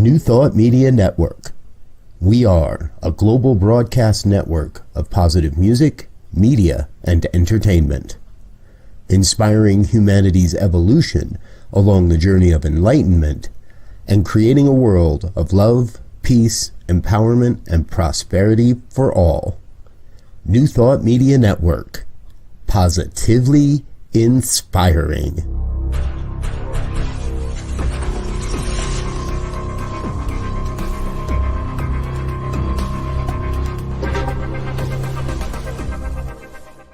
New Thought Media Network. We are a global broadcast network of positive music, media, and entertainment, inspiring humanity's evolution along the journey of enlightenment and creating a world of love, peace, empowerment, and prosperity for all. New Thought Media Network. Positively inspiring.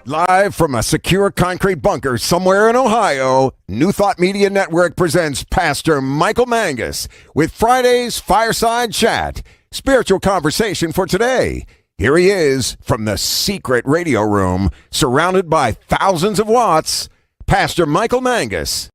Live from a secure concrete bunker somewhere in Ohio, New Thought Media Network presents Pastor Michael Mangus with Friday's Fireside Chat, spiritual conversation for today. Here he is from the secret radio room, surrounded by thousands of watts, Pastor Michael Mangus.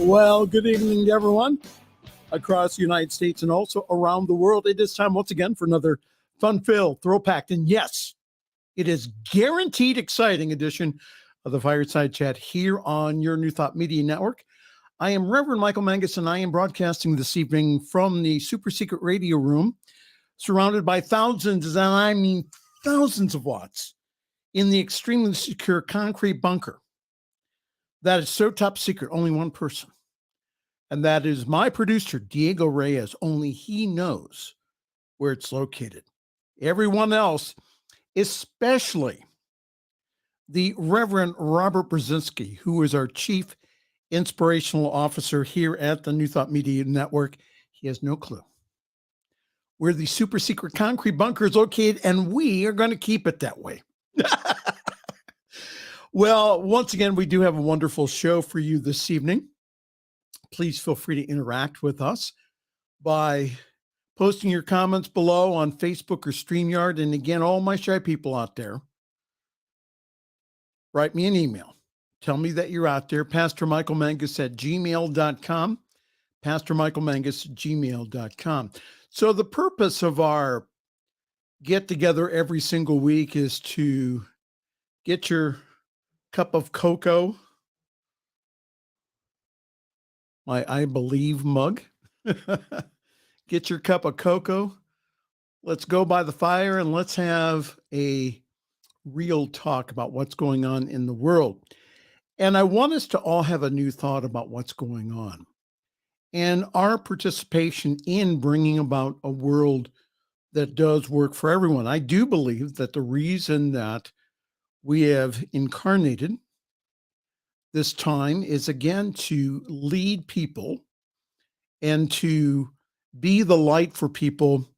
Well, good evening to everyone across the United States and also around the world. It is time once again for another fun-filled, thrill-packed, and yes, it is guaranteed exciting edition of the Fireside Chat here on your New Thought Media Network. I am Reverend Michael Mangus, and I am broadcasting this evening from the super secret radio room, surrounded by thousands, and I mean thousands of watts, in the extremely secure concrete bunker. That is so top secret, only one person. And that is my producer, Diego Reyes. Only he knows where it's located. Everyone else, especially the Reverend Robert Brzezinski, who is our Chief Inspirational Officer here at the New Thought Media Network, he has no clue where the super secret concrete bunker is located, and we are going to keep it that way. Well, once again, we do have a wonderful show for you this evening. Please feel free to interact with us by posting your comments below on Facebook or StreamYard. And again, all my shy people out there, write me an email. Tell me that you're out there, pastormichaelmangus@gmail.com, pastormichaelmangus@gmail.com. So the purpose of our get-together every single week is to get your cup of cocoa, my I believe mug. Get your cup of cocoa. Let's go by the fire and let's have a real talk about what's going on in the world. And I want us to all have a new thought about what's going on and our participation in bringing about a world that does work for everyone. I do believe that the reason that we have incarnated this time is, again, to lead people and to be the light for people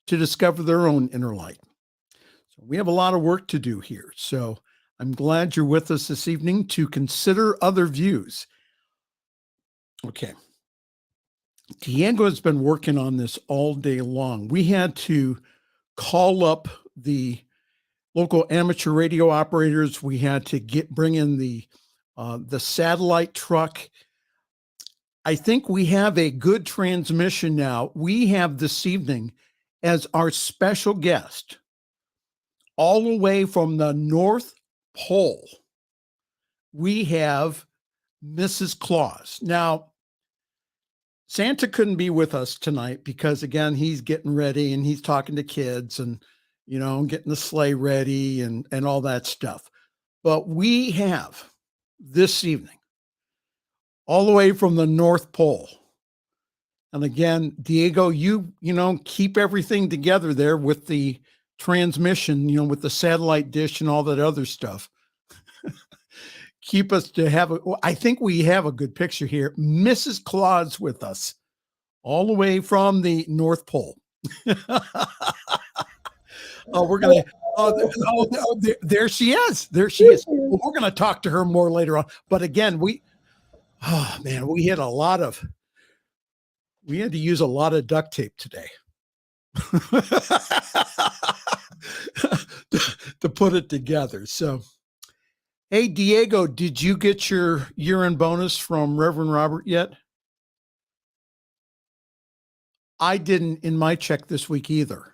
to discover their own inner light. So we have a lot of work to do here. So I'm glad you're with us this evening to consider other views. Okay. Diego has been working on this all day long. We had to call up the local amateur radio operators. We had to bring in the satellite truck. I think we have a good transmission now. We have this evening as our special guest, all the way from the North Pole, we have Mrs. Claus. Now, Santa couldn't be with us tonight because, again, he's getting ready and he's talking to kids and getting the sleigh ready and all that stuff. But we have this evening, all the way from the North Pole. And again, Diego, you keep everything together there with the transmission, with the satellite dish and all that other stuff. Keep us to have I think we have a good picture here. Mrs. Claus with us, all the way from the North Pole. Oh, we're going to, there she is. There she is. Well, we're going to talk to her more later on. But again, we had to use a lot of duct tape today to put it together. So Hey, Diego, did you get your year-end bonus from Reverend Robert yet? I didn't in my check this week either.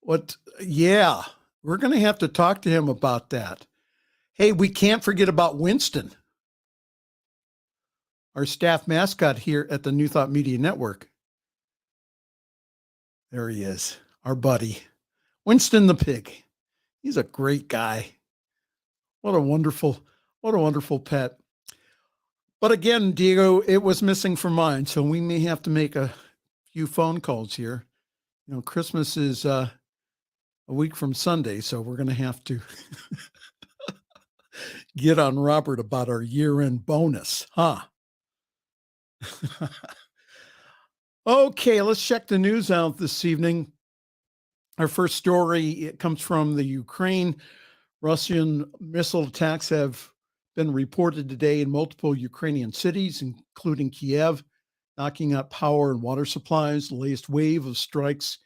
What? Yeah, we're going to have to talk to him about that. Hey, we can't forget about Winston, our staff mascot here at the New Thought Media Network. There he is, our buddy, Winston the pig. He's a great guy. What a wonderful pet. But again, Diego, it was missing from mine, so we may have to make a few phone calls here. You know, Christmas is a week from Sunday, so we're going to have to get on Robert about our year-end bonus, huh? Okay, let's check the news out this evening. Our first story, it comes from the Ukraine. Russian missile attacks have been reported today in multiple Ukrainian cities, including Kiev, knocking out power and water supplies. The latest wave of strikes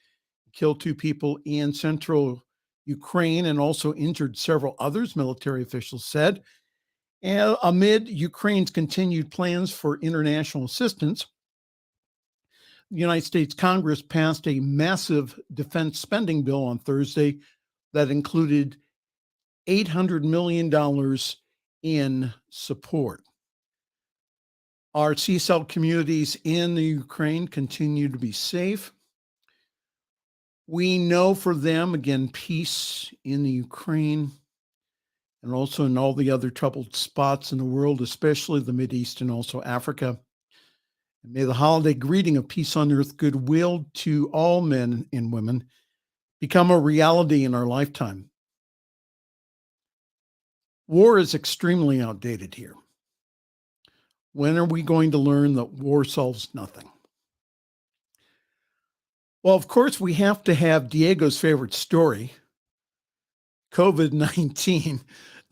killed 2 people in central Ukraine and also injured several others, military officials said. And amid Ukraine's continued plans for international assistance, the United States Congress passed a massive defense spending bill on Thursday that included $800 million in support. Our C-cell communities in the Ukraine continue to be safe. We know for them, again, peace in the Ukraine and also in all the other troubled spots in the world, especially the Mideast and also Africa. And may the holiday greeting of peace on earth, goodwill to all men and women become a reality in our lifetime. War is extremely outdated here. When are we going to learn that war solves nothing? Well, of course, we have to have Diego's favorite story, COVID-19.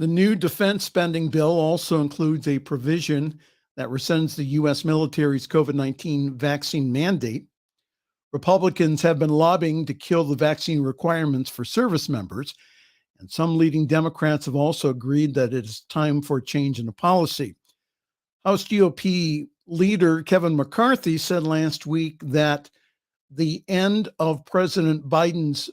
The new defense spending bill also includes a provision that rescinds the U.S. military's COVID-19 vaccine mandate. Republicans have been lobbying to kill the vaccine requirements for service members, and some leading Democrats have also agreed that it is time for a change in the policy. House GOP leader Kevin McCarthy said last week that the end of President Biden's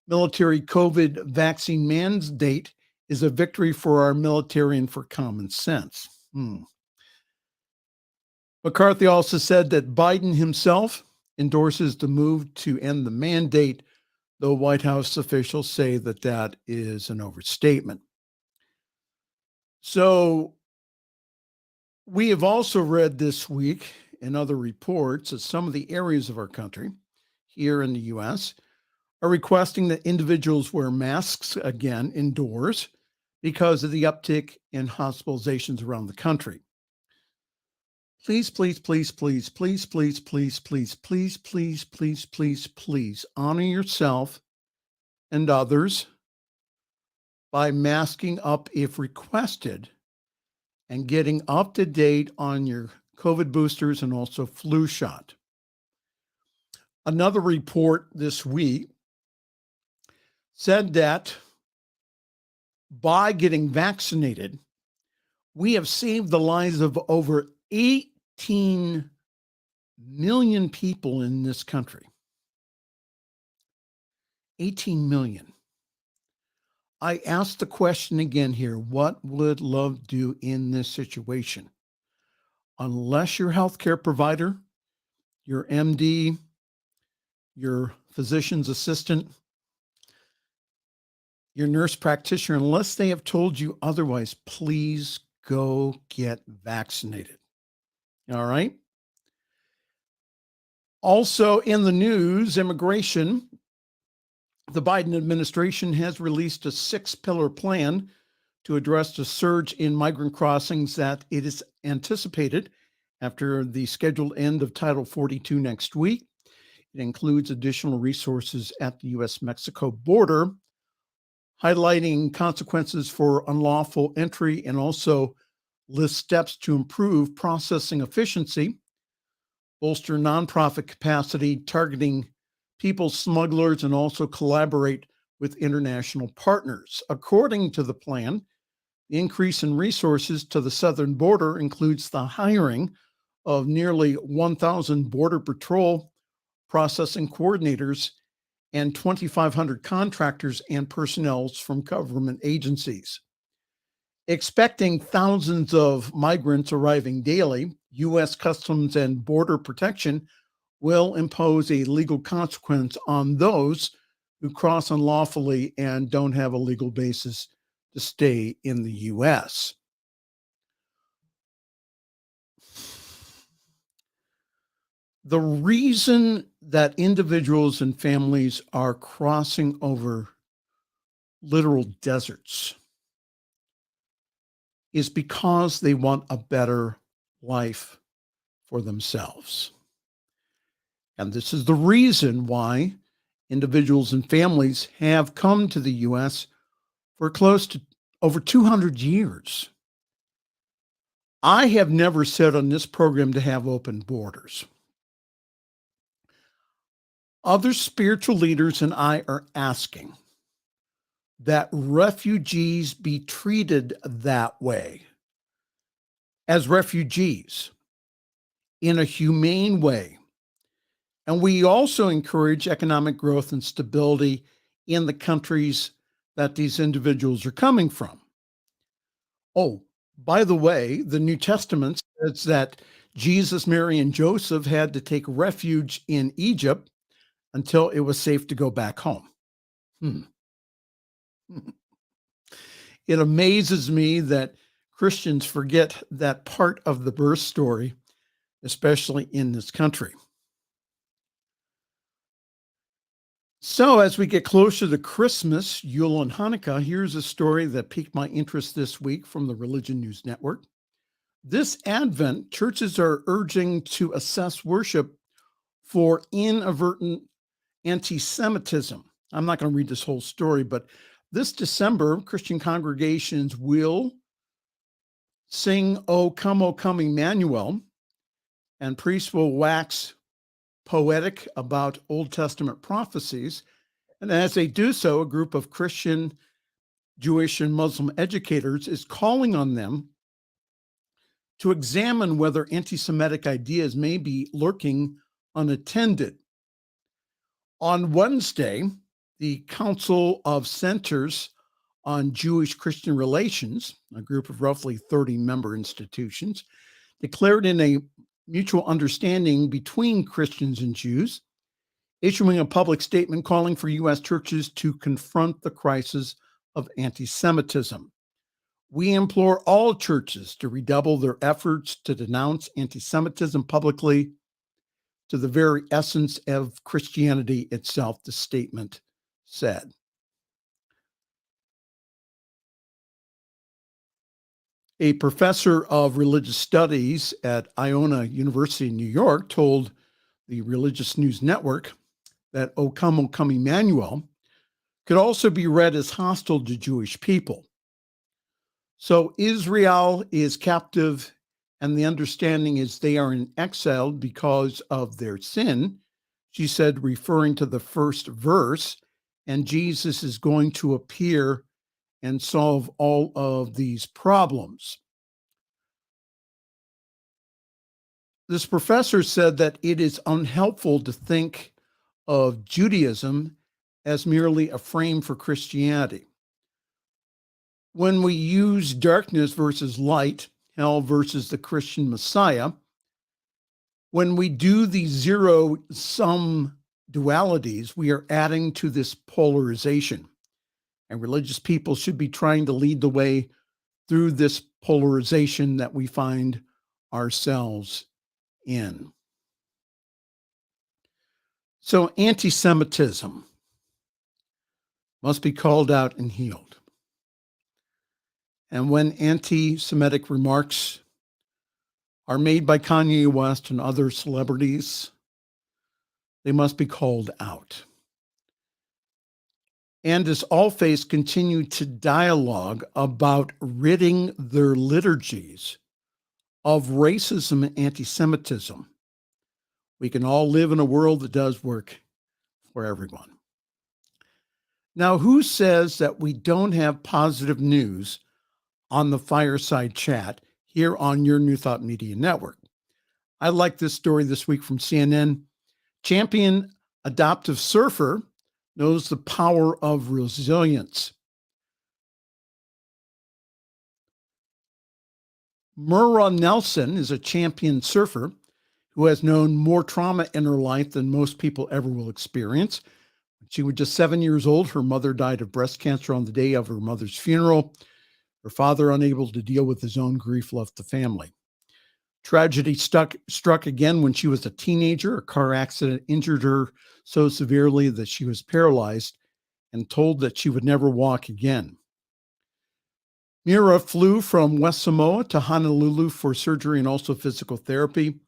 military COVID vaccine mandate is a victory for our military and for common sense. McCarthy also said that Biden himself endorses the move to end the mandate, though White House officials say that that is an overstatement. So we have also read this week in other reports that some of the areas of our country here in the U.S. are requesting that individuals wear masks again indoors because of the uptick in hospitalizations around the country. Please, please, please, please, please, please, please, please, please, please, please, please, please honor yourself and others by masking up if requested and getting up to date on your COVID boosters and also flu shot. Another report this week said that by getting vaccinated, we have saved the lives of over 18 million people in this country. 18 million. I asked the question again here, what would love do in this situation? Unless your healthcare provider, your MD, your physician's assistant, your nurse practitioner, unless they have told you otherwise, please go get vaccinated. All right. Also in the news, immigration. The Biden administration has released a 6-pillar plan to address the surge in migrant crossings that it is anticipated after the scheduled end of Title 42 next week. It includes additional resources at the U.S.-Mexico border, highlighting consequences for unlawful entry and also lists steps to improve processing efficiency, bolster nonprofit capacity, targeting people smugglers, and also collaborate with international partners. According to the plan, the increase in resources to the southern border includes the hiring of nearly 1,000 Border Patrol processing coordinators and 2,500 contractors and personnel from government agencies. Expecting thousands of migrants arriving daily, U.S. Customs and Border Protection will impose a legal consequence on those who cross unlawfully and don't have a legal basis to stay in the U.S. The reason that individuals and families are crossing over literal deserts is because they want a better life for themselves. And this is the reason why individuals and families have come to the U.S. for close to over 200 years. I have never said on this program to have open borders. Other spiritual leaders and I are asking that refugees be treated that way, as refugees, in a humane way. And we also encourage economic growth and stability in the countries that these individuals are coming from. Oh, by the way, the New Testament says that Jesus, Mary, and Joseph had to take refuge in Egypt until it was safe to go back home. It amazes me that Christians forget that part of the birth story, especially in this country. So as we get closer to Christmas, Yule, and Hanukkah, here's a story that piqued my interest this week from the Religion News Network. This Advent, churches are urging to assess worship for inadvertent anti-Semitism. I'm not going to read this whole story, but this December, Christian congregations will sing O Come, Emmanuel, and priests will wax poetic about Old Testament prophecies. And as they do so, a group of Christian, Jewish, and Muslim educators is calling on them to examine whether anti-Semitic ideas may be lurking unattended. On Wednesday, the Council of Centers on Jewish-Christian Relations, a group of roughly 30 member institutions, declared in a mutual understanding between Christians and Jews, issuing a public statement calling for U.S. churches to confront the crisis of anti-Semitism. We implore all churches to redouble their efforts to denounce anti-Semitism publicly to the very essence of Christianity itself, the statement said. A professor of religious studies at Iona University in New York told the Religious News Network that O Come, Emmanuel could also be read as hostile to Jewish people. So Israel is captive, and the understanding is they are in exile because of their sin, she said, referring to the first verse, and Jesus is going to appear and solve all of these problems. This professor said that it is unhelpful to think of Judaism as merely a frame for Christianity. When we use darkness versus light, hell versus the Christian Messiah, when we do these zero-sum dualities, we are adding to this polarization. And religious people should be trying to lead the way through this polarization that we find ourselves in. So anti-Semitism must be called out and healed. And when anti-Semitic remarks are made by Kanye West and other celebrities, they must be called out. And as all faiths continue to dialogue about ridding their liturgies of racism and anti-Semitism, we can all live in a world that does work for everyone. Now, who says that we don't have positive news on the Fireside Chat here on your New Thought Media Network? I like this story this week from CNN. Champion adoptive surfer knows the power of resilience. Murrah Nelson is a champion surfer who has known more trauma in her life than most people ever will experience. When she was just 7 years old, her mother died of breast cancer on the day of her mother's funeral. Her father, unable to deal with his own grief, left the family. Tragedy struck again when she was a teenager. A car accident injured her so severely that she was paralyzed and told that she would never walk again. Mira flew from West Samoa to Honolulu for surgery and also physical therapy.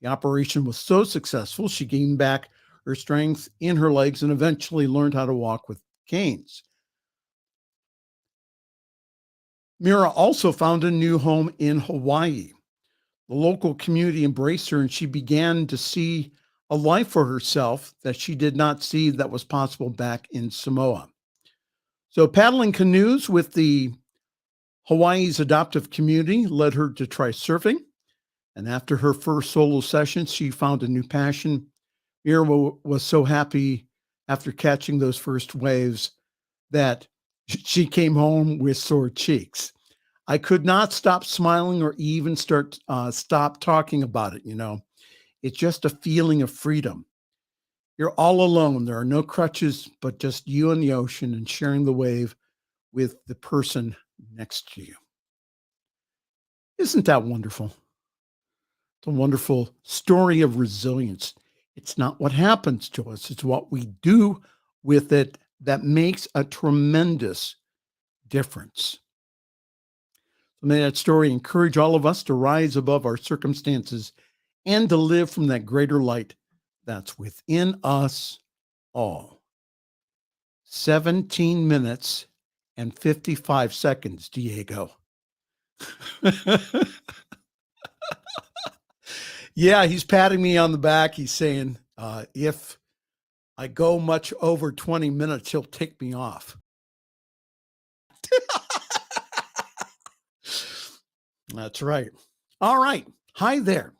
The operation was so successful, she gained back her strength in her legs and eventually learned how to walk with canes. Mira also found a new home in Hawaii. The local community embraced her and she began to see a life for herself that she did not see that was possible back in Samoa. So paddling canoes with the Hawaii's adoptive community led her to try surfing. And after her first solo session, she found a new passion. Mira was so happy after catching those first waves that she came home with sore cheeks. I could not stop smiling or even stop talking about it. It's just a feeling of freedom. You're all alone. There are no crutches, but just you and the ocean and sharing the wave with the person next to you. Isn't that wonderful? It's a wonderful story of resilience. It's not what happens to us, it's what we do with it that makes a tremendous difference. So may that story encourage all of us to rise above our circumstances and to live from that greater light that's within us all. 17 minutes and 55 seconds, Diego. Yeah, he's patting me on the back. He's saying, if I go much over 20 minutes, he'll take me off. That's right. All right. Hi there.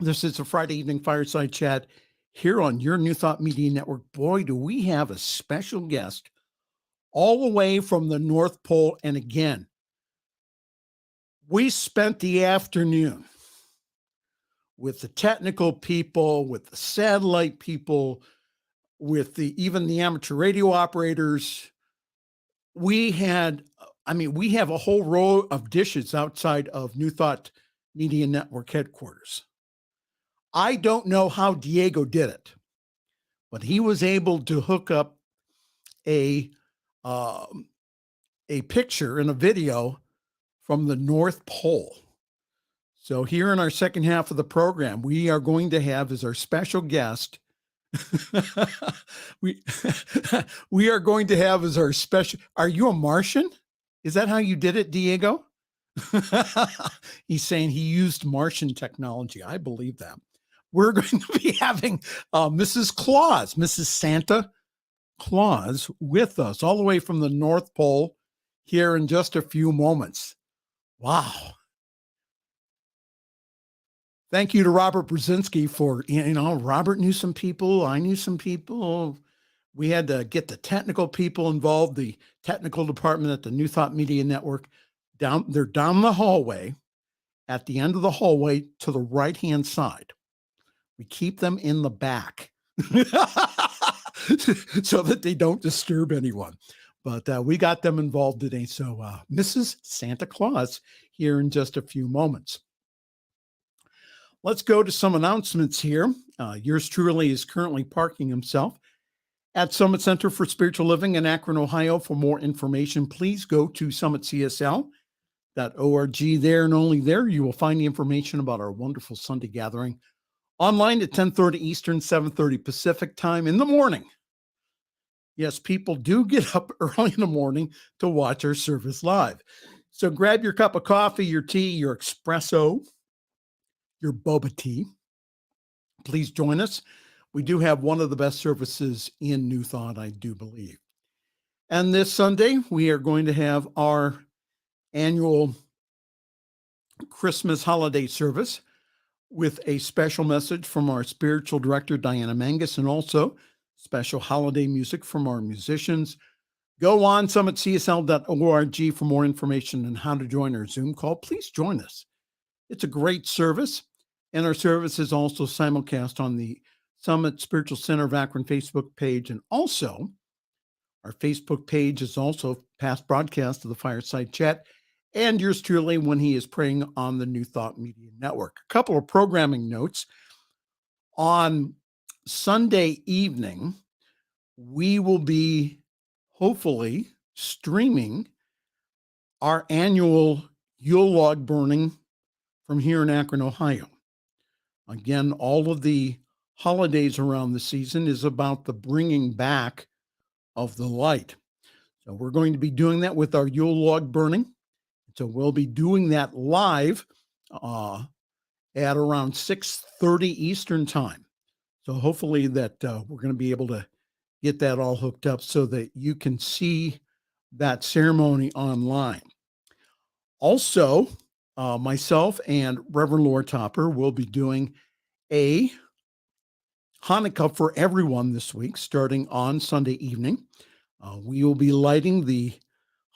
This is a Friday evening Fireside Chat here on your New Thought Media Network. Boy, do we have a special guest all the way from the North Pole. And again, we spent the afternoon with the technical people, with the satellite people, with even the amateur radio operators. We have a whole row of dishes outside of New Thought Media Network headquarters. I don't know how Diego did it, but he was able to hook up a picture and a video from the North Pole. So here in our second half of the program, we are going to have as our special guest, we are going to have as our special, are you a Martian? Is that how you did it, Diego? He's saying he used Martian technology. I believe that. We're going to be having Mrs. Claus, Mrs. Santa Claus with us all the way from the North Pole here in just a few moments. Wow. Thank you to Robert Brzezinski for, Robert knew some people. I knew some people. We had to get the technical people involved, the technical department at the New Thought Media Network. They're down the hallway, at the end of the hallway to the right-hand side. We keep them in the back so that they don't disturb anyone. But we got them involved today. So Mrs. Santa Claus here in just a few moments. Let's go to some announcements here. Yours truly is currently parking himself at Summit Center for Spiritual Living in Akron, Ohio. For more information, please go to summitcsl.org. There and only there, you will find the information about our wonderful Sunday gathering online at 10:30 Eastern, 7:30 Pacific time in the morning. Yes, people do get up early in the morning to watch our service live. So grab your cup of coffee, your tea, your espresso, your boba tea. Please join us. We do have one of the best services in New Thought, I do believe. And this Sunday, we are going to have our annual Christmas holiday service with a special message from our spiritual director, Donna Mangus, and also special holiday music from our musicians. Go on summitcsl.org for more information on how to join our Zoom call. Please join us. It's a great service, and our service is also simulcast on the Summit Spiritual Center of Akron Facebook page, and also our Facebook page is also past broadcast of the Fireside Chat, and yours truly when he is praying on the New Thought Media Network. A couple of programming notes. On Sunday evening, we will be hopefully streaming our annual Yule log burning from here in Akron, Ohio. Again, all of the holidays around the season is about the bringing back of the light. So we're going to be doing that with our Yule log burning. So we'll be doing that live at around 6:30 Eastern time. So hopefully that we're going to be able to get that all hooked up so that you can see that ceremony online. Also, myself and Reverend Laura Topper will be doing a Hanukkah for everyone this week, starting on Sunday evening. We will be lighting the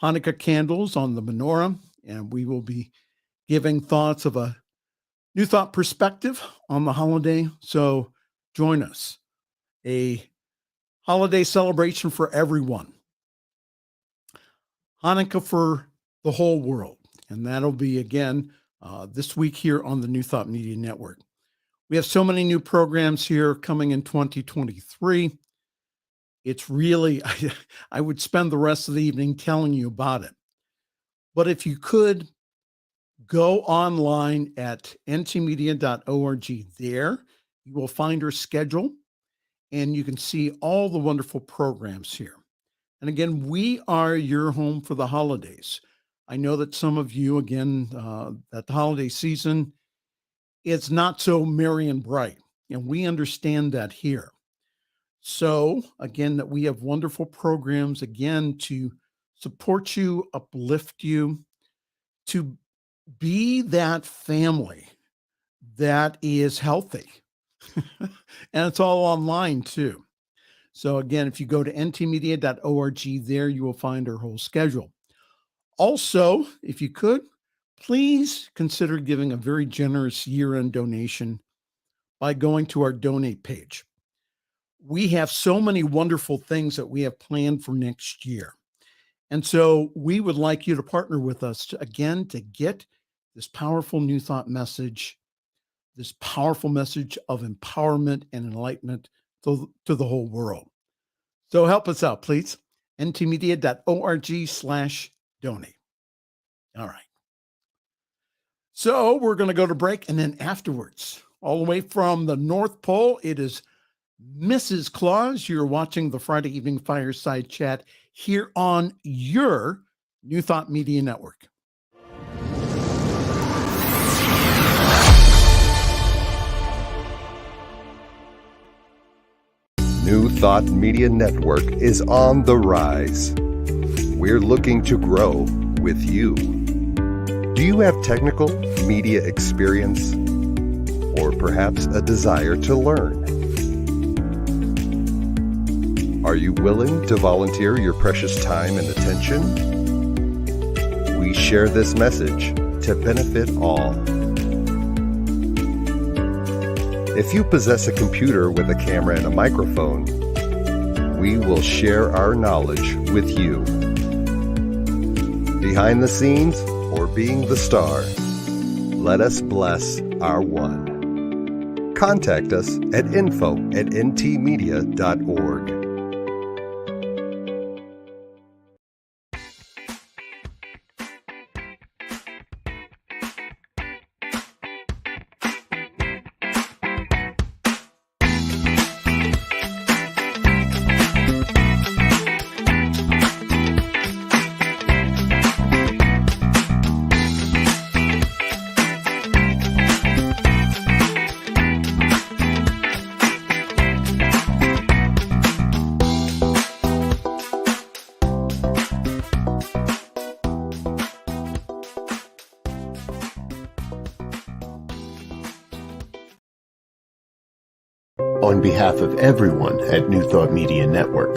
Hanukkah candles on the menorah, and we will be giving thoughts of a New Thought perspective on the holiday. So join us. A holiday celebration for everyone. Hanukkah for the whole world. And that'll be, again, this week here on the New Thought Media Network. We have so many new programs here coming in 2023. It's really, I would spend the rest of the evening telling you about it. But if you could go online at ntmedia.org, there you will find our schedule and you can see all the wonderful programs here. And again, we are your home for the holidays. I know that some of you, again, that the holiday season, it's not so merry and bright, and we understand that here. So again, that we have wonderful programs, again, to support you, uplift you, to be that family that is healthy. And it's all online too. So again, if you go to ntmedia.org, there you will find our whole schedule. Also, if you could, please consider giving a very generous year-end donation by going to our donate page. We have so many wonderful things that we have planned for next year. And so we would like you to partner with us to get this powerful New Thought message, this powerful message of empowerment and enlightenment to the whole world. So help us out, please. ntmedia.org/donate. All right. So we're going to go to break, and then afterwards, all the way from the North Pole, it is Mrs. Claus. You're watching the Friday Evening Fireside Chat here on your New Thought Media Network. New Thought Media Network is on the rise. We're looking to grow with you. Do you have technical media experience or perhaps a desire to learn? Are you willing to volunteer your precious time and attention? We share this message to benefit all. If you possess a computer with a camera and a microphone, we will share our knowledge with you. Behind the scenes or being the star, let us bless our one. Contact us at info@ntmedia.org. On behalf of everyone at New Thought Media Network,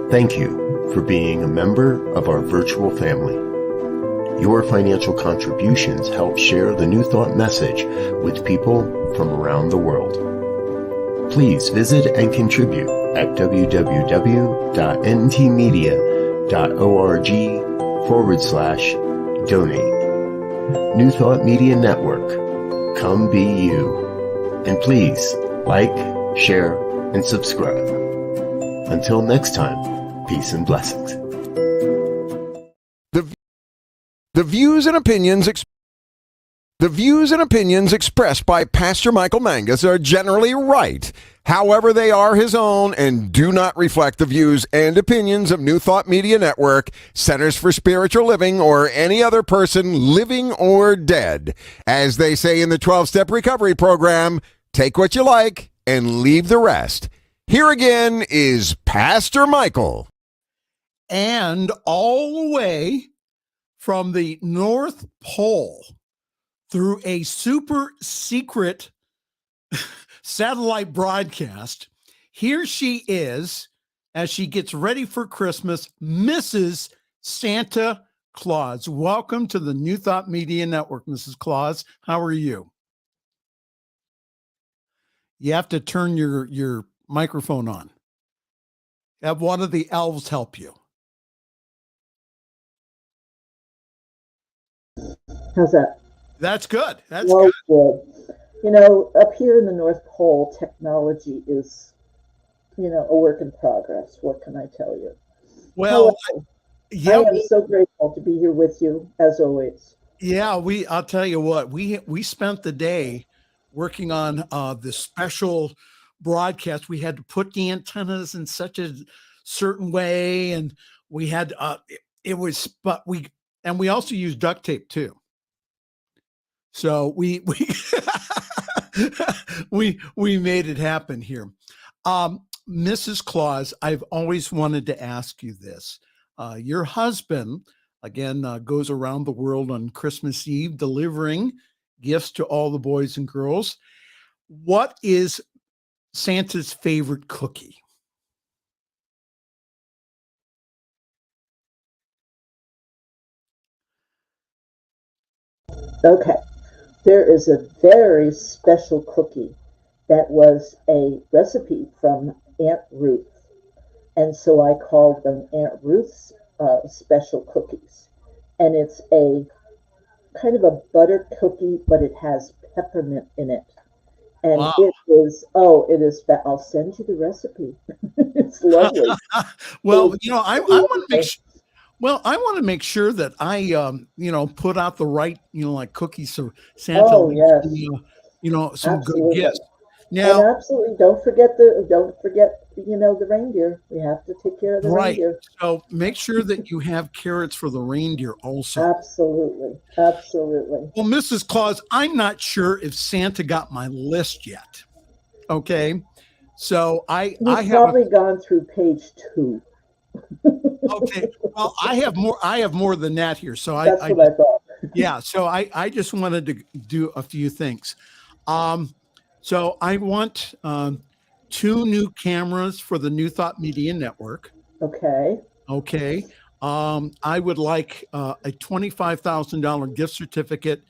thank you for being a member of our virtual family. Your financial contributions help share the New Thought message with people from around the world. Please visit and contribute at www.ntmedia.org/donate. New Thought Media Network, come be you. And please like, share, and subscribe. Until next time, peace and blessings. The views and opinions expressed by Pastor Michael Mangus are generally right. However, they are his own and do not reflect the views and opinions of New Thought Media Network, Centers for Spiritual Living, or any other person living or dead. As they say in the 12-Step Recovery Program, take what you like and leave the rest. Here again is Pastor Michael. And all the way from the North Pole through a super secret satellite broadcast, here she is as she gets ready for Christmas, Mrs. Santa Claus. Welcome to the New Thought Media Network, Mrs. Claus. How are you? You have to turn your microphone on. Have one of the elves help you. How's that? That's good. That's Well, good. You know, up here in the North Pole, technology is, a work in progress. What can I tell you? Well, I am so grateful to be here with you, as always. Yeah, I'll tell you what, we spent the day working on this special broadcast. We had to put the antennas in such a certain way, and we had we also used duct tape too. So we we made it happen here. Mrs. Claus, I've always wanted to ask you this. Your husband, again, goes around the world on Christmas Eve delivering gifts to all the boys and girls. What is Santa's favorite cookie? Okay. There is a very special cookie that was a recipe from Aunt Ruth. And so I called them Aunt Ruth's special cookies. And it's a kind of a butter cookie, but it has peppermint in it. And wow. It is, I'll send you the recipe. It's lovely. Well, I want to make sure. Well, I want to make sure that I, put out the right, like cookies so Santa, some absolutely. Good gifts. Now, and absolutely, don't forget the reindeer. We have to take care of the reindeer. So make sure that you have carrots for the reindeer also. Absolutely. Well, Mrs. Claus, I'm not sure if Santa got my list yet. Okay, so I have probably gone through page 2. Okay. Well, I have more than that here. So that's what I thought. Yeah. So I just wanted to do a few things. So I want 2 new cameras for the New Thought Media Network. Okay. I would like a $25,000 gift certificate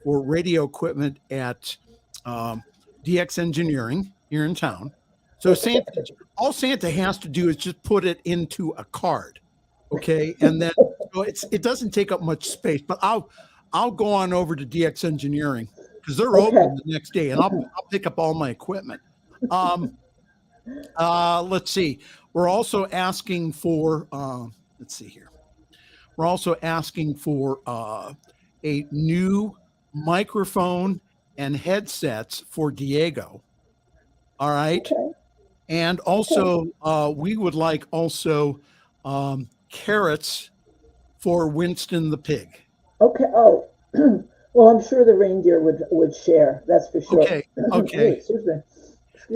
for radio equipment at DX Engineering here in town. So all Santa has to do is just put it into a card, okay? And then it doesn't take up much space. But I'll go on over to DX Engineering because they're open the next day, and I'll pick up all my equipment. Let's see. We're also asking for We're also asking for a new microphone and headsets for Diego. All right. Okay. And also, we would like carrots for Winston the pig. Okay. Oh, well, I'm sure the reindeer would share. That's for sure. Okay. Hey, excuse me.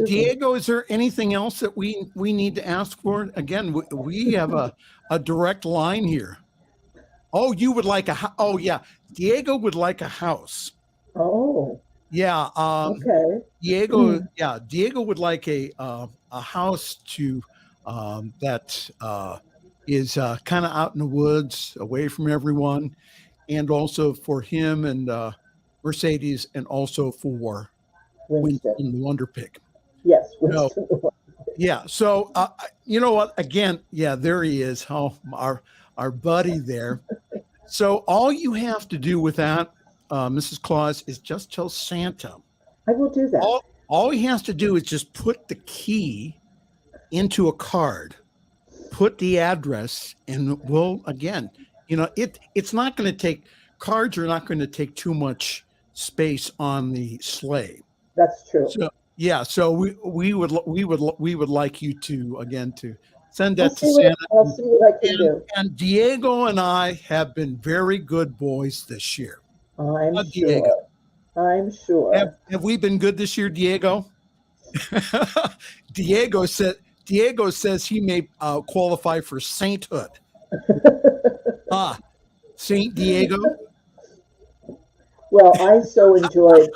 Diego, is there anything else that we need to ask for? Again, we have a direct line here. Oh, you would like yeah. Diego would like a house. Oh. Yeah. Okay. Diego would like a house to that is kind of out in the woods, away from everyone, and also for him and Mercedes, and also for Winston the Wonder Pig. Yes, Winston. Yeah. So you know what? Again, yeah, there he is. Oh, our buddy there. So all you have to do with that, Mrs. Claus, is just tell Santa. I will do that. All he has to do is just put the key into a card, put the address, and we'll, again, it's not going to take, cards are not going to take too much space on the sleigh. That's true. So, yeah. So we would like you to, again, to send that to Santa. I'll see what I can do. And Diego and I have been very good boys this year. I'm sure. Diego. I'm sure. Have we been good this year, Diego? Diego says he may qualify for sainthood. Saint Diego. Well, I so enjoyed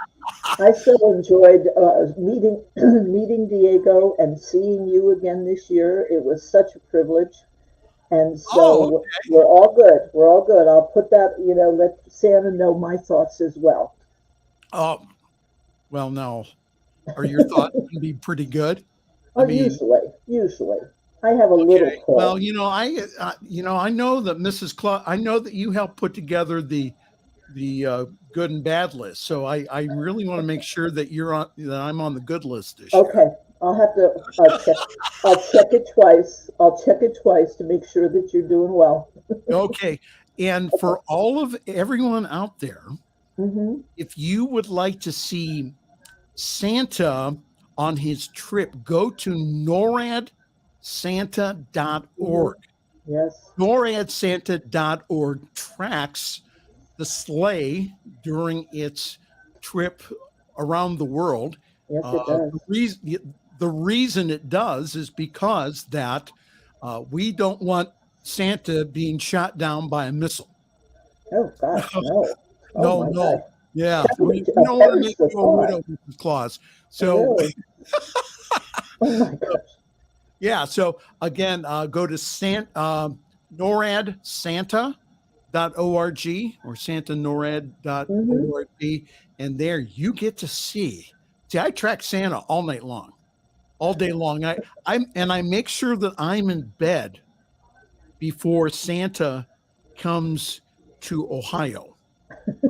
meeting Diego and seeing you again this year. It was such a privilege. And so okay. We're all good. We're all good. I'll put that, let Santa know my thoughts as well. Oh, well, no. Are your thoughts going to be pretty good? Usually. I have a little pull. Well, I know that Mrs. Claus, I know that you helped put together the good and bad list. So I really want to make sure that I'm on the good list this year. Okay. I'll check it twice. I'll check it twice to make sure that you're doing well. Okay. And for everyone out there, if you would like to see Santa on his trip, go to noradsanta.org. Yes. noradsanta.org tracks the sleigh during its trip around the world. Yes, it does. The reason it does is because that we don't want Santa being shot down by a missile. Oh, gosh, no. No. God. Yeah. We don't want to make you a widow, Mrs. Claus. So, really? Oh, my gosh. Yeah. So, again, go to noradsanta.org or santanorad.org, and there you get to see. I track Santa all night long, all day long. I make sure that I'm in bed before Santa comes to Ohio.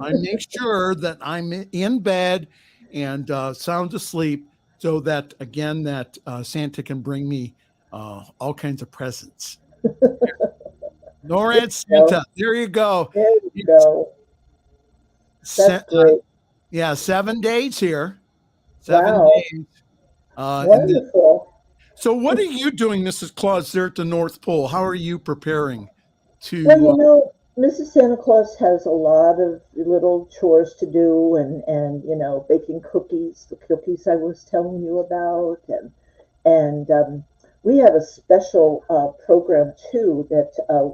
I make sure that I'm in bed and sound asleep, so that again that Santa can bring me all kinds of presents. NORAD Santa, there you go. There you go. That's great. 7 days here. 7 days. Wonderful. So what are you doing, Mrs. Claus, there at the North Pole? How are you preparing to... Well, Mrs. Santa Claus has a lot of little chores to do and baking cookies, the cookies I was telling you about. And we have a special program, too, that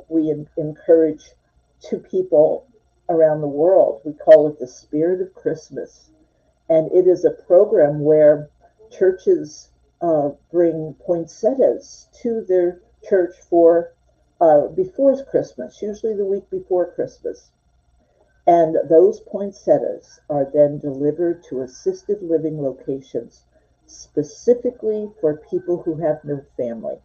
we encourage to people around the world. We call it the Spirit of Christmas. And it is a program where churches bring poinsettias to their church for before Christmas, usually the week before Christmas. And those poinsettias are then delivered to assisted living locations specifically for people who have no family.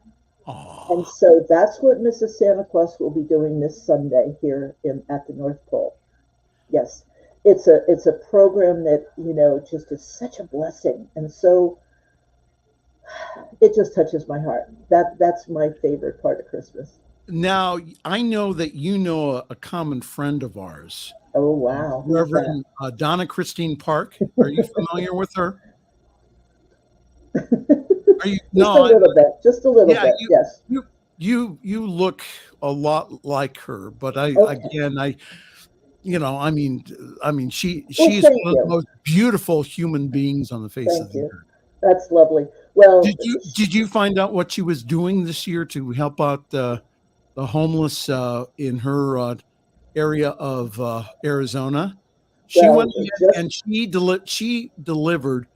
Aww. And so that's what Mrs. Santa Claus will be doing this Sunday here at the North Pole. Yes. It's a program that, just is such a blessing. And so it just touches my heart. That's my favorite part of Christmas. Now, I know that you know a common friend of ours. Oh, wow. Reverend Donna Christine Park. Are you familiar with her? Are you? Just a little bit. Yes. You look a lot like her, but she's one of the most beautiful human beings on the face of the earth. That's lovely. Well, did you find out what she was doing this year to help out the homeless in her area of Arizona? She went and she delivered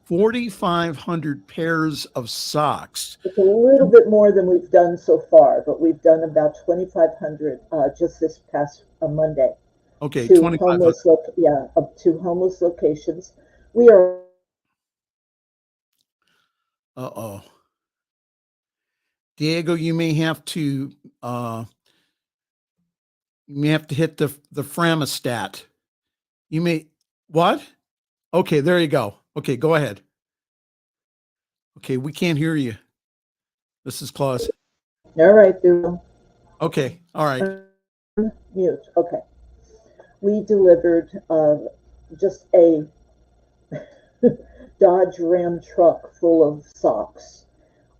4,500 pairs of socks. It's a little bit more than we've done so far, but we've done about 2,500 just this past Monday. Okay, To 2,500. to homeless locations. We are. Uh-oh. Diego, you may have to hit the Framistat. You may what? Okay, there you go. Okay, go ahead. Okay, we can't hear you. This is Claus. All right, Bill. Okay, all right. Mute. Okay. We delivered just a Dodge Ram truck full of socks.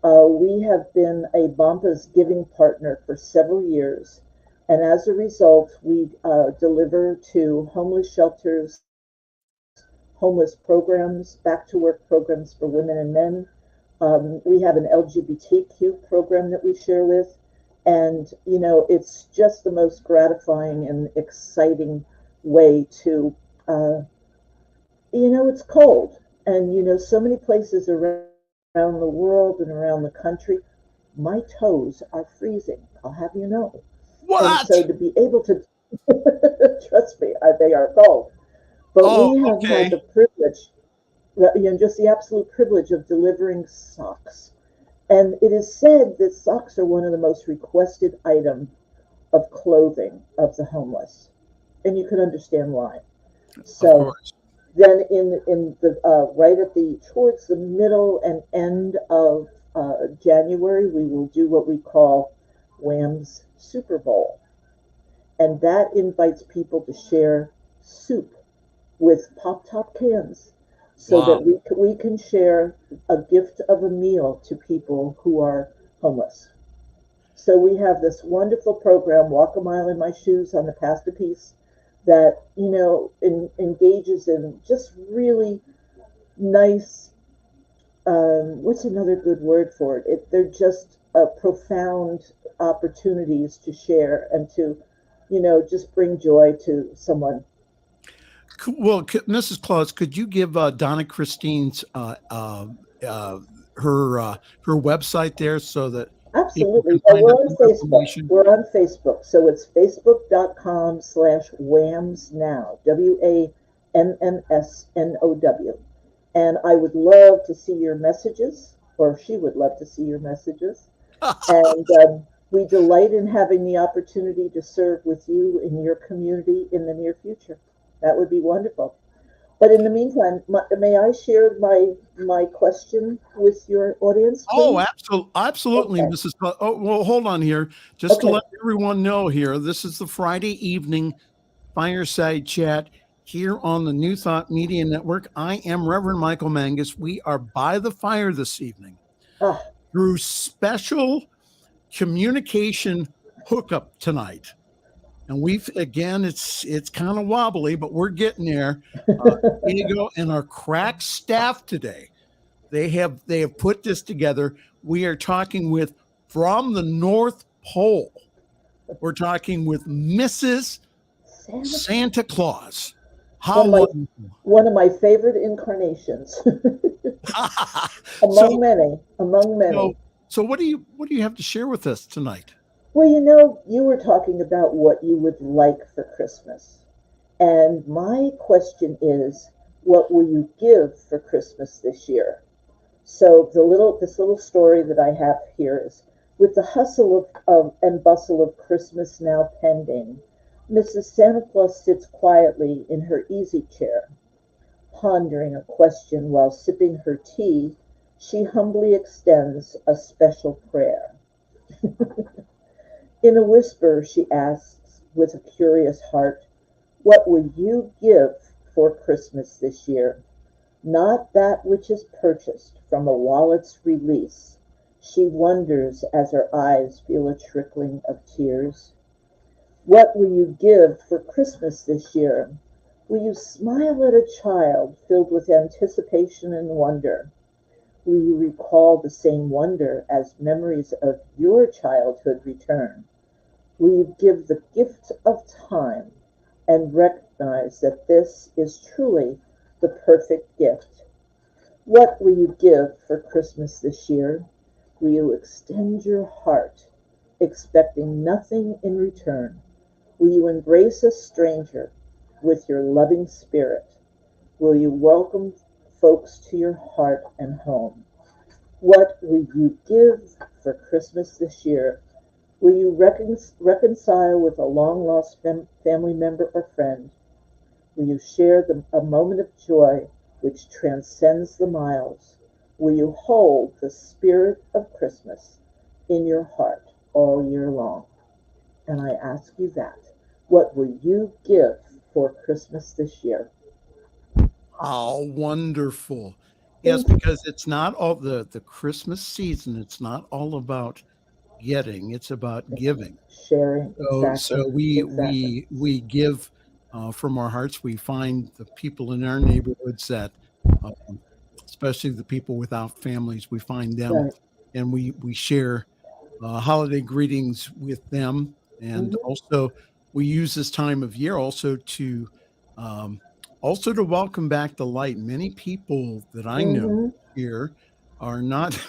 We have been a Bompa's giving partner for several years, and as a result, we deliver to homeless shelters, homeless programs, back to work programs for women and men. We have an LGBTQ program that we share with, and it's just the most gratifying and exciting way to, it's cold, and so many places around the world and around the country, my toes are freezing. I'll have you know. What? And so to be able to, trust me, they are cold. But we have had the privilege, just the absolute privilege of delivering socks. And it is said that socks are one of the most requested items of clothing of the homeless. And you can understand why. So then in the right at towards the middle and end of January, we will do what we call Wham's Super Bowl. And that invites people to share soup with pop-top cans so that we can share a gift of a meal to people who are homeless. So we have this wonderful program, Walk a Mile in My Shoes on the Pasta Piece, that engages in just really nice, what's another good word for it? They're just profound opportunities to share and to just bring joy to someone. Well, Mrs. Claus, could you give Donna Christine's her website there so that absolutely? We're on Facebook. We're on Facebook, so it's facebook.com/whamsnow, WAMMSNOW, and I would love to see your messages, or she would love to see your messages, and we delight in having the opportunity to serve with you in your community in the near future. That would be wonderful. But in the meantime, may I share my question with your audience, please? Oh, absolutely, okay. Mrs. Oh, well, hold on here. Just to let everyone know here, this is the Friday evening Fireside Chat here on the New Thought Media Network. I am Reverend Michael Mangus. We are by the fire this evening through special communication hookup tonight. And it's kind of wobbly, but we're getting there. Diego and our crack staff today, they have put this together. We are talking with from the North Pole. We're talking with Mrs. Santa Claus. One of my favorite incarnations. among many. So what do you have to share with us tonight? Well, you were talking about what you would like for Christmas. And my question is, what will you give for Christmas this year? So this little story that I have here is, with the hustle and bustle of Christmas now pending, Mrs. Santa Claus sits quietly in her easy chair, pondering a question while sipping her tea. She humbly extends a special prayer. In a whisper, she asks with a curious heart, "What will you give for Christmas this year?" Not that which is purchased from a wallet's release. She wonders as her eyes feel a trickling of tears. What will you give for Christmas this year? Will you smile at a child filled with anticipation and wonder? Will you recall the same wonder as memories of your childhood return? Will you give the gift of time and recognize that this is truly the perfect gift? What will you give for Christmas this year? Will you extend your heart, expecting nothing in return? Will you embrace a stranger with your loving spirit? Will you welcome folks to your heart and home? What will you give for Christmas this year? Will you reconcile with a long-lost family member or friend? Will you share a moment of joy which transcends the miles? Will you hold the spirit of Christmas in your heart all year long? And I ask you that. What will you give for Christmas this year? Oh, wonderful. Yes, because it's not all the Christmas season, it's not all about getting, it's about giving. Sharing, So exactly. so we Exactly. we we give from our hearts. We find the people in our neighborhoods that, um, especially the people without families, we find them Right. and we share holiday greetings with them. And Mm-hmm. also, we use this time of year um, also to welcome back the light. Many people that I know Mm-hmm. here are not.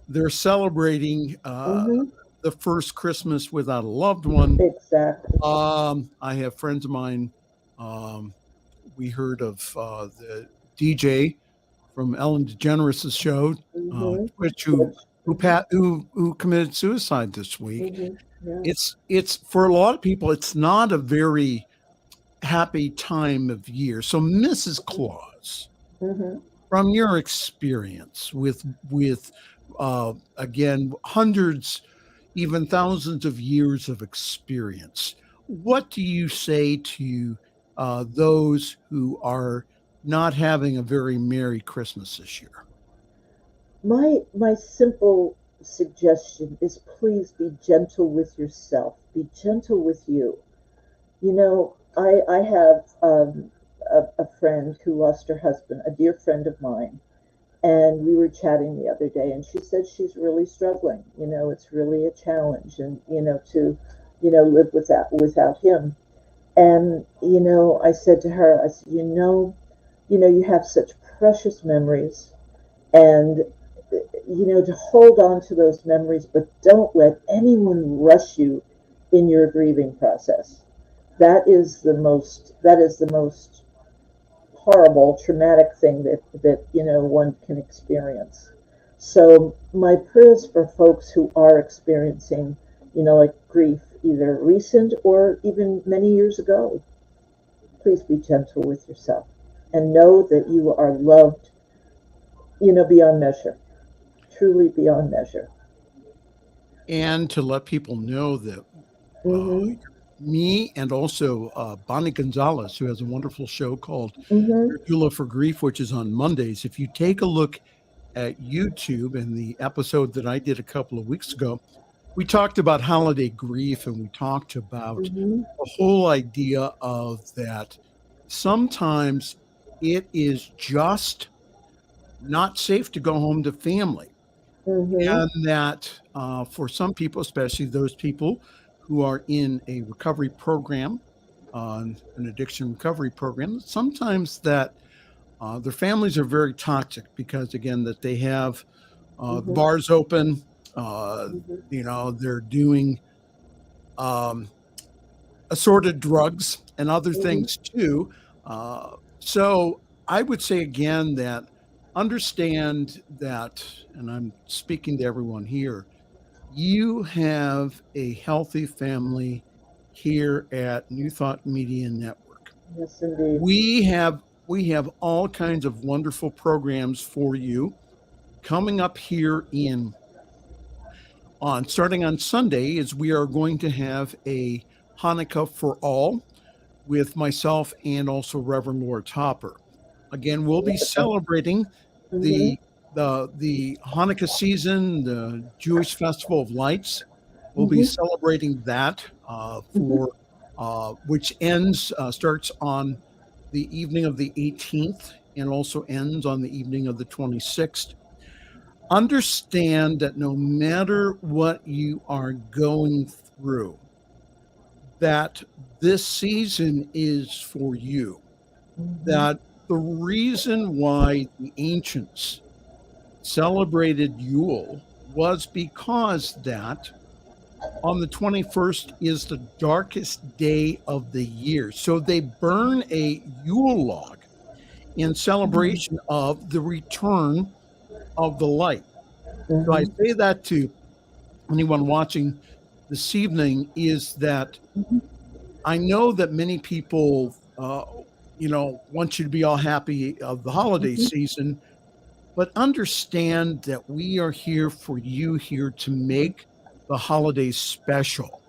They're celebrating Mm-hmm. the first Christmas without a loved one. Exactly. I have friends of mine. Um, we heard of the DJ from Ellen DeGeneres' show, Mm-hmm. Twitch, Which, mm-hmm. who committed suicide this week. Mm-hmm. Yeah. It's for a lot of people, it's not a very happy time of year. So, Mrs. Claus, Mm-hmm. from your experience with again hundreds, even thousands of years of experience, what do you say to those who are not having a very merry Christmas this year? My simple suggestion is please be gentle with yourself. Be gentle with you. You know, I have a friend who lost her husband, a dear friend of mine, and we were chatting the other day, and she said she's really struggling. You know, it's really a challenge, and to live without him. And I said to her, I said, you have such precious memories, and to hold on to those memories, but don't let anyone rush you in your grieving process. That is the most horrible, traumatic thing that one can experience. So my prayers for folks who are experiencing, like grief, either recent or even many years ago. Please be gentle with yourself and know that you are loved, beyond measure, truly beyond measure. And to let people know that uh, Mm-hmm. me and also Bonnie Gonzalez, who has a wonderful show called Mm-hmm. Your Doula for Grief, which is on Mondays. If you take a look at YouTube and the episode that I did a couple of weeks ago, we talked about holiday grief and we talked about Mm-hmm. the whole idea of that sometimes it is just not safe to go home to family. Mm-hmm. And that for some people, especially those people who are in a recovery program, an addiction recovery program, sometimes that their families are very toxic because, again, that they have the Mm-hmm. bars open, uh, Mm-hmm. they're doing um, assorted drugs and other Mm-hmm. things too. So I would say again that understand that, and I'm speaking to everyone here, you have a healthy family here at New Thought Media Network. Yes, indeed. We have all kinds of wonderful programs for you coming up here in on starting on Sunday is we are going to have a Hanukkah for all with myself and also Reverend Laura Topper. Again, we'll be celebrating Mm-hmm. the the Hanukkah season, the Jewish Festival of Lights. We'll be Mm-hmm. celebrating that Mm-hmm. for which starts on the evening of the 18th and also ends on the evening of the 26th. Understand that no matter what you are going through, that this season is for you. Mm-hmm. That the reason why the ancients celebrated Yule was because that on the 21st is the darkest day of the year. So they burn a Yule log in celebration of the return of the light. So I say that to anyone watching this evening is that I know that many people, want you to be all happy of the holiday season, but understand that we are here for you here to make the holidays special.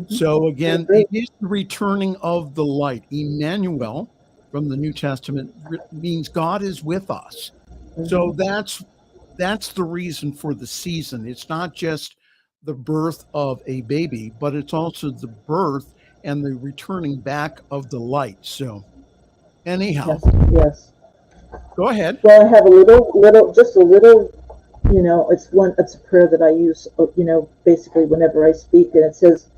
So again, it is the returning of the light. Emmanuel from the New Testament means God is with us. So that's the reason for the season. It's not just the birth of a baby, but it's also the birth and the returning back of the light. So anyhow, yes. Go ahead. Well, I have a little, it's a prayer that I use, basically whenever I speak, and it says,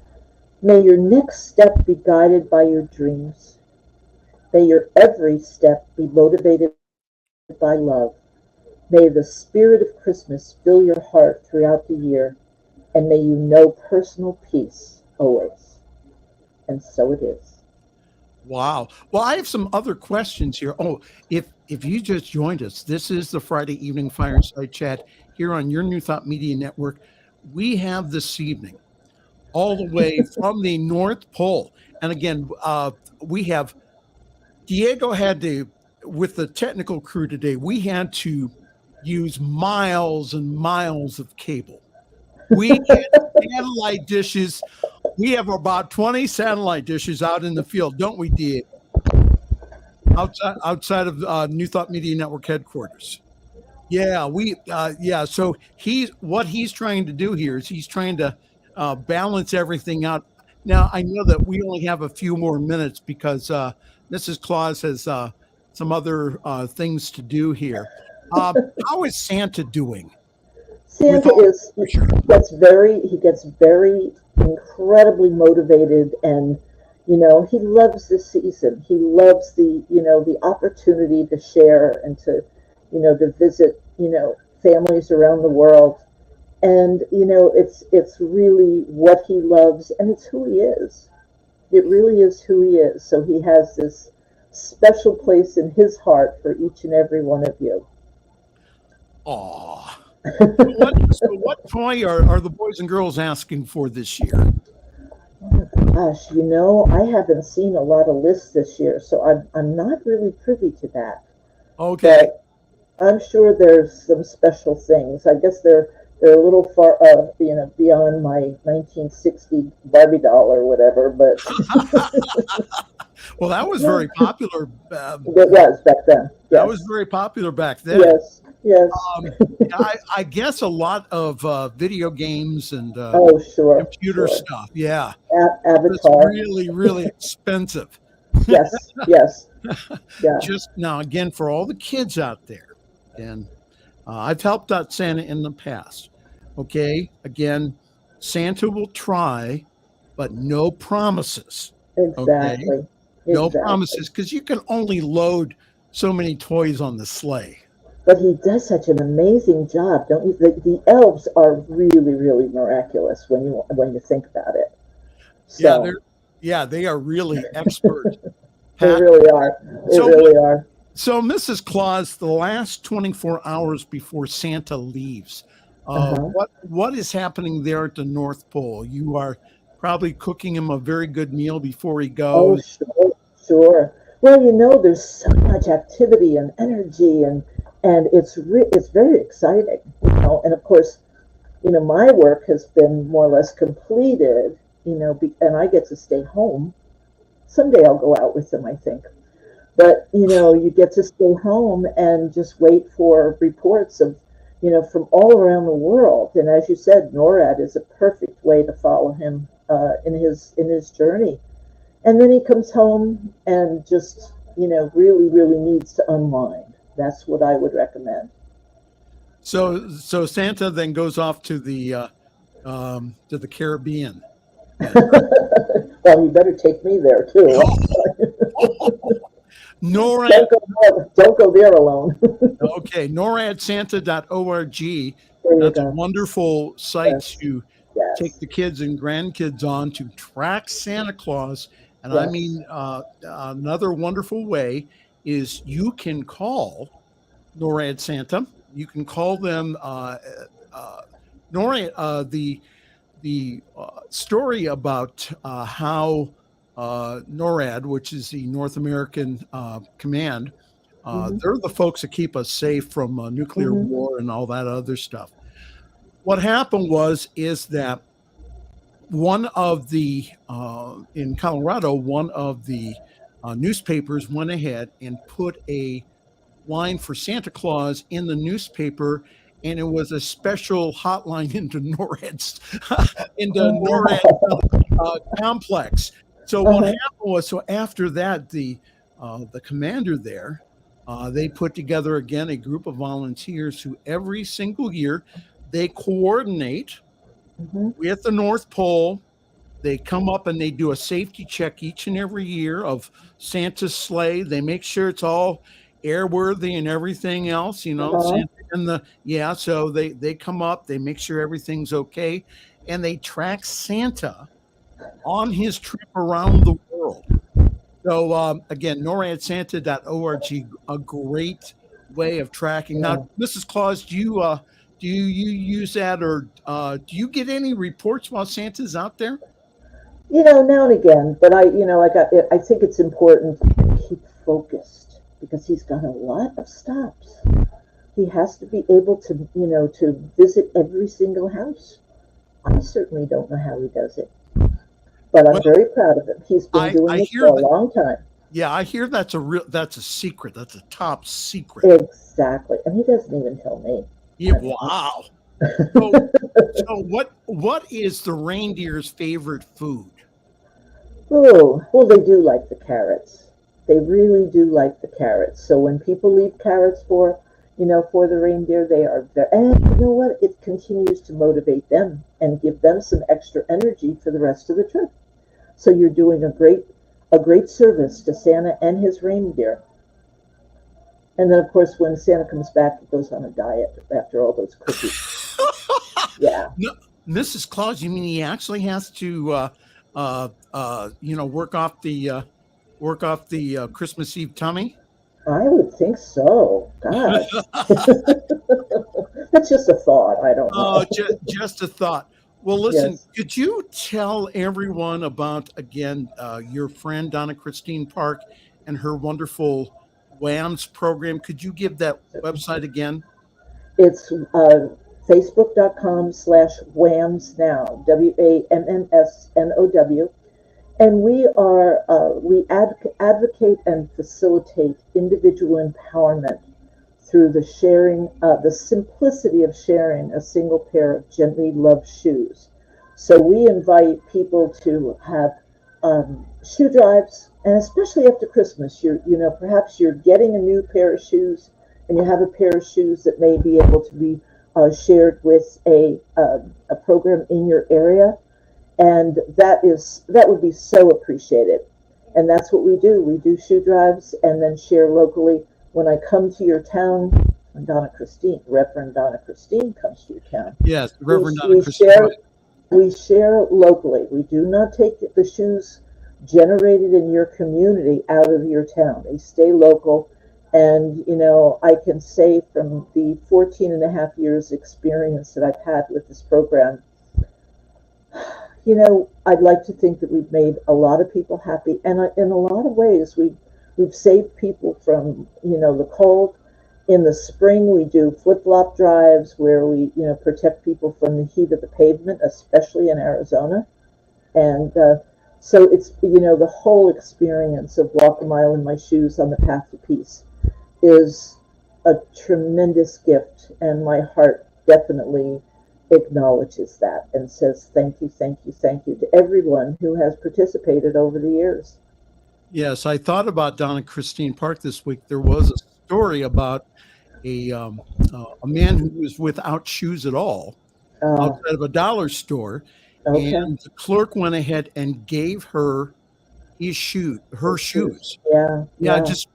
may your next step be guided by your dreams. May your every step be motivated by love. May the spirit of Christmas fill your heart throughout the year, and may you know personal peace always. And so it is. Wow. Well, I have some other questions here. Oh, if you just joined us, this is the Friday evening Fireside Chat here on your New Thought Media Network. We have this evening all the way from the North Pole. And again, we have Diego had to, with the technical crew today, we had to use miles and miles of cable. We had satellite dishes. We have about 20 satellite dishes out in the field, don't we, Diego? Outside of New Thought Media Network headquarters. Yeah, So what he's trying to do here is he's trying to balance everything out. Now, I know that we only have a few more minutes because Mrs. Claus has some other things to do here. How is Santa doing? Santa he gets very incredibly motivated, and he loves the season. He loves the opportunity to share and to visit families around the world, and it's really what he loves, and it's who he is. It really is who he is. So he has this special place in his heart for each and every one of you. Aww. So what toy are the boys and girls asking for this year? Gosh, I haven't seen a lot of lists this year, so I'm not really privy to that. Okay. But I'm sure there's some special things. I guess they're a little far, beyond my 1960 Barbie doll or whatever. But well, that was very popular. It was back then. Yes. That was very popular back then. Yes. Yes. I guess a lot of video games and computer stuff. Yeah. Avatar. It's really, really expensive. Yes. Yes. Yeah. Just now, again, for all the kids out there, and I've helped out Santa in the past. Okay. Again, Santa will try, but no promises. Exactly. Okay? No promises, because you can only load so many toys on the sleigh. But he does such an amazing job, don't you? The elves are really, really miraculous when you think about it. So, they are really expert. They really are. They really are. So, Mrs. Claus, the last 24 hours before Santa leaves, what is happening there at the North Pole? You are probably cooking him a very good meal before he goes. Oh, sure. Well, there's so much activity and energy, and it's very exciting, And of course, my work has been more or less completed, and I get to stay home. Someday I'll go out with them, I think. But, you get to stay home and just wait for reports of, from all around the world. And as you said, NORAD is a perfect way to follow him in his journey. And then he comes home and just, really, really needs to unwind. That's what I would recommend. So Santa then goes off to the Caribbean. Well, you better take me there too. NORAD. Don't go there alone. Okay, noradsanta.org. There you That's a go. wonderful site Yes. to Yes. take the kids and grandkids on to track Santa Claus. And I Yes. mean, another wonderful way is you can call NORAD Santa. You can call them NORAD. The story about how NORAD, which is the North American Command, they're the folks that keep us safe from nuclear war and all that other stuff. What happened is that one of the in Colorado, one of the newspapers went ahead and put a line for Santa Claus in the newspaper, and it was a special hotline into NORAD's complex. So what happened was, so after that, the commander there, they put together again a group of volunteers who every single year they coordinate with the North Pole. They come up and they do a safety check each and every year of Santa's sleigh. They make sure it's all airworthy and everything else, Santa and so they come up, they make sure everything's okay, and they track Santa on his trip around the world. So again, noradsanta.org, a great way of tracking. Now, Mrs. Claus, do you use that, or do you get any reports while Santa's out there? Now and again, but I think it's important to keep focused because he's got a lot of stops. He has to be able to, to visit every single house. I certainly don't know how he does it, but I'm very proud of him. He's been doing this for a long time. Yeah, I hear that's a secret. That's a top secret. Exactly, and he doesn't even tell me. Yeah, wow. So what is the reindeer's favorite food? Oh, well, they do like the carrots. They really do like the carrots. So when people leave carrots for the reindeer, they are very, and you know what? It continues to motivate them and give them some extra energy for the rest of the trip. So you're doing a great service to Santa and his reindeer. And then, of course, when Santa comes back, he goes on a diet after all those cookies. Yeah. No, Mrs. Claus, you mean he actually has to work off the Christmas Eve tummy? I would think so. Gosh. That's just a thought. I don't know. Just a thought. Well, listen, Could you tell everyone about, again, your friend Donna Christine Park and her wonderful WAMS program? Could you give that website again? It's facebook.com/WAMSNOW, WAMMSNOW. And we advocate and facilitate individual empowerment through the sharing, the simplicity of sharing a single pair of gently loved shoes. So we invite people to have shoe drives, and especially after Christmas, perhaps you're getting a new pair of shoes, and you have a pair of shoes that may be able to be shared with a program in your area. And that would be so appreciated. And that's what we do. We do shoe drives and then share locally. When I come to your town, Reverend Donna Christine comes to your town. Yes, Reverend Donna Christine. We share locally. We do not take the shoes generated in your community out of your town. They stay local. And, I can say from the 14 and a half years experience that I've had with this program, I'd like to think that we've made a lot of people happy, and in a lot of ways, we've saved people from, the cold. In the spring, we do flip-flop drives where we, protect people from the heat of the pavement, especially in Arizona. And so it's, the whole experience of Walk a Mile in My Shoes on the Path to Peace is a tremendous gift, and my heart definitely acknowledges that and says thank you to everyone who has participated over the years. Yes, I thought about Donna Christine Park this week. There was a story about a man who was without shoes at all outside of a dollar store, and the clerk went ahead and gave her her shoes. Yeah. Just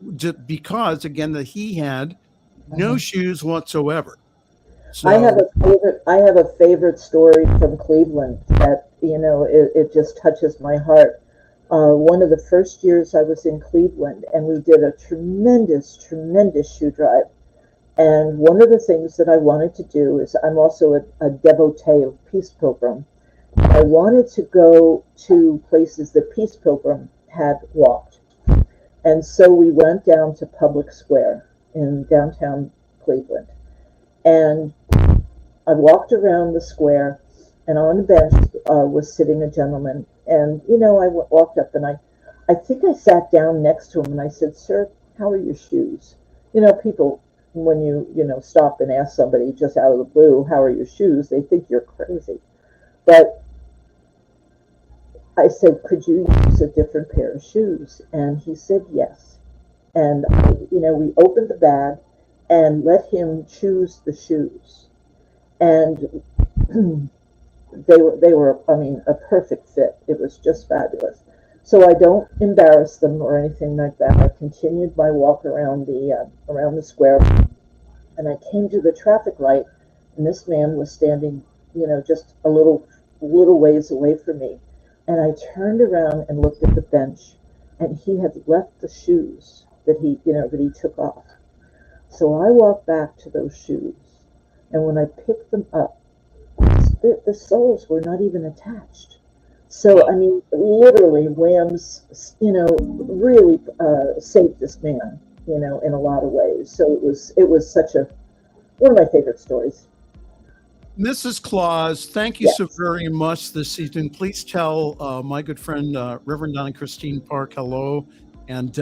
because again that he had no shoes whatsoever. So I have a favorite story from Cleveland that, it just touches my heart. One of the first years I was in Cleveland, and we did a tremendous shoe drive. And one of the things that I wanted to do is, I'm also a devotee of Peace Pilgrim. I wanted to go to places that Peace Pilgrim had walked. And so we went down to Public Square in downtown Cleveland. And I walked around the square, and on the bench was sitting a gentleman. And, I walked up, and I think I sat down next to him, and I said, "Sir, how are your shoes?" People, when you stop and ask somebody just out of the blue, "How are your shoes?" they think you're crazy. But I said, "Could you use a different pair of shoes?" And he said yes. And, we opened the bag and let him choose the shoes. And they were, a perfect fit. It was just fabulous. So I don't embarrass them or anything like that. I continued my walk around the square, and I came to the traffic light, and this man was standing, just a little ways away from me. And I turned around and looked at the bench, and he had left the shoes that he took off. So I walked back to those shoes, and when I picked them up, the soles were not even attached. So, literally, Wham's, really saved this man, in a lot of ways. So it was such one of my favorite stories. Mrs. Claus, thank you so very much this evening. Please tell my good friend, Reverend Donna Christine Park, hello, and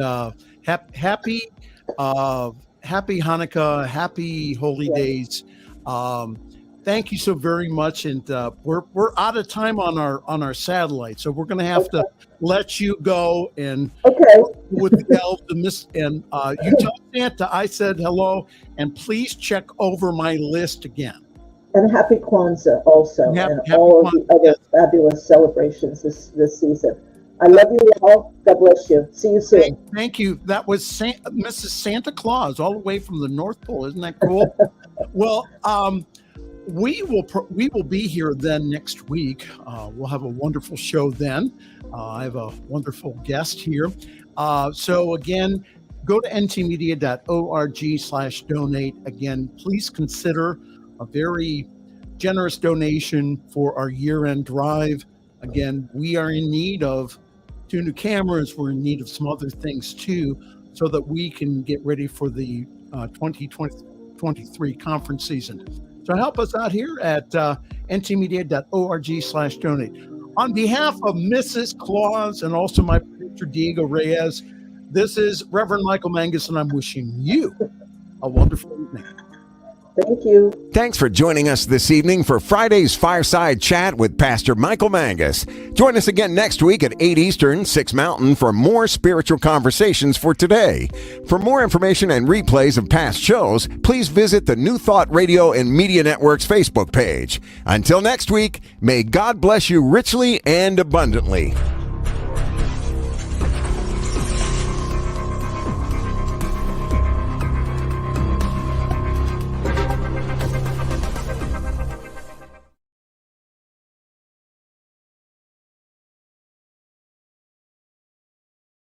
happy Hanukkah, happy holy days. Thank you so very much, and we're out of time on our satellite, so we're going to have to let you go. And with the elves and this, and you tell Santa I said hello, and please check over my list again. And happy Kwanzaa also, and all of the other fabulous celebrations this season. I love you all. God bless you. See you soon. Thank you. That was Mrs. Santa Claus, all the way from the North Pole. Isn't that cool? Well, we will be here then next week. We'll have a wonderful show then. I have a wonderful guest here. So again, go to ntmedia.org/donate. Again, please consider a very generous donation for our year-end drive. Again, we are in need of 2 new cameras. We're in need of some other things too, so that we can get ready for the 2023 conference season. So help us out here at ntmedia.org/donate. On behalf of Mrs. Claus and also my producer Diego Reyes, this is Reverend Michael Mangus, and I'm wishing you a wonderful evening. Thank you. Thanks for joining us this evening for Friday's Fireside Chat with Pastor Michael Mangus. Join us again next week at 8 Eastern, 6 Mountain for more spiritual conversations for today. For more information and replays of past shows, please visit the New Thought Radio and Media Network's Facebook page. Until next week, may God bless you richly and abundantly.